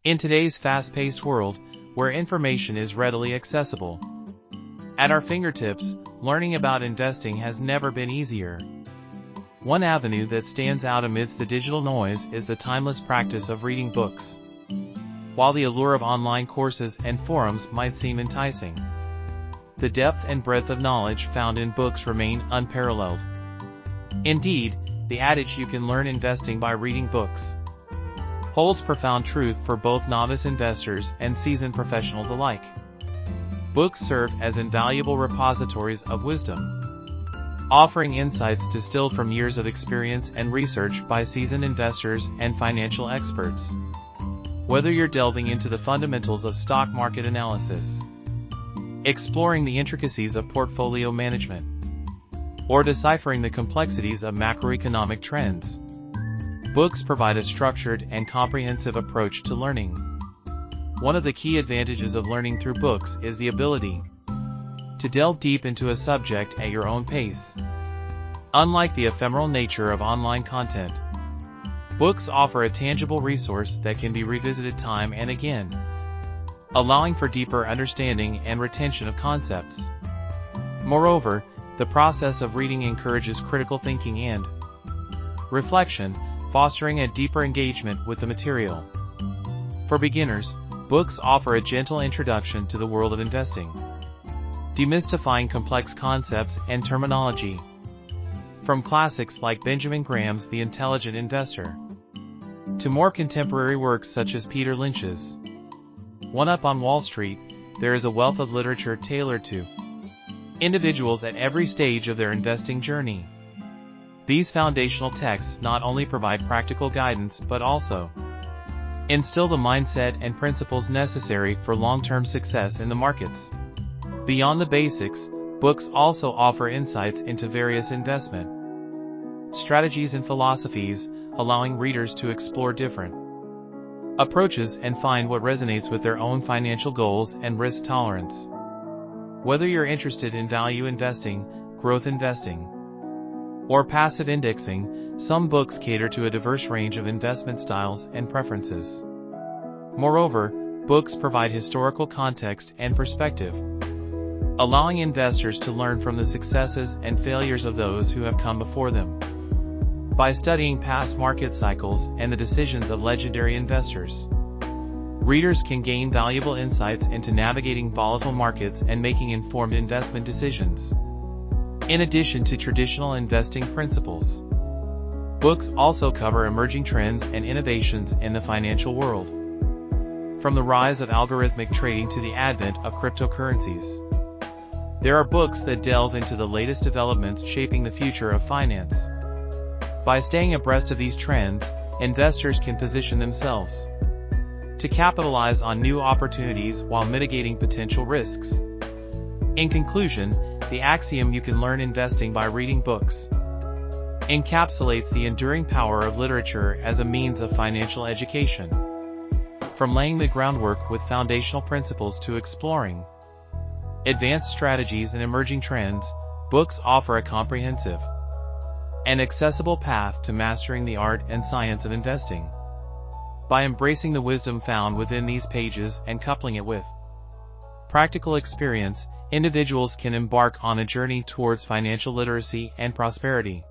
In today's fast-paced world, where information is readily accessible at our fingertips, learning about investing has never been easier. One avenue that stands out amidst the digital noise is the timeless practice of reading books. While the allure of online courses and forums might seem enticing, the depth and breadth of knowledge found in books remain unparalleled. Indeed, the adage "you can learn investing by reading books" holds profound truth for both novice investors and seasoned professionals alike. Books serve as invaluable repositories of wisdom, offering insights distilled from years of experience and research by seasoned investors and financial experts. Whether you're delving into the fundamentals of stock market analysis, exploring the intricacies of portfolio management, or deciphering the complexities of macroeconomic trends, books provide a structured and comprehensive approach to learning. One of the key advantages of learning through books is the ability to delve deep into a subject at your own pace. Unlike the ephemeral nature of online content, books offer a tangible resource that can be revisited time and again, allowing for deeper understanding and retention of concepts. Moreover, the process of reading encourages critical thinking and reflection, fostering a deeper engagement with the material. For beginners, books offer a gentle introduction to the world of investing, demystifying complex concepts and terminology. From classics like Benjamin Graham's The Intelligent Investor, to more contemporary works such as Peter Lynch's One Up on Wall Street, there is a wealth of literature tailored to individuals at every stage of their investing journey. These foundational texts not only provide practical guidance but also instill the mindset and principles necessary for long-term success in the markets. Beyond the basics, books also offer insights into various investment strategies and philosophies, allowing readers to explore different approaches and find what resonates with their own financial goals and risk tolerance. Whether you're interested in value investing, growth investing, or passive indexing, some books cater to a diverse range of investment styles and preferences. Moreover, books provide historical context and perspective, allowing investors to learn from the successes and failures of those who have come before them. By studying past market cycles and the decisions of legendary investors, readers can gain valuable insights into navigating volatile markets and making informed investment decisions. In addition to traditional investing principles, books also cover emerging trends and innovations in the financial world. From the rise of algorithmic trading to the advent of cryptocurrencies, there are books that delve into the latest developments shaping the future of finance. By staying abreast of these trends, investors can position themselves to capitalize on new opportunities while mitigating potential risks. In conclusion, the axiom "you can learn investing by reading books" encapsulates the enduring power of literature as a means of financial education. From laying the groundwork with foundational principles to exploring advanced strategies and emerging trends, books offer a comprehensive and accessible path to mastering the art and science of investing. By embracing the wisdom found within these pages and coupling it with practical experience, individuals can embark on a journey towards financial literacy and prosperity.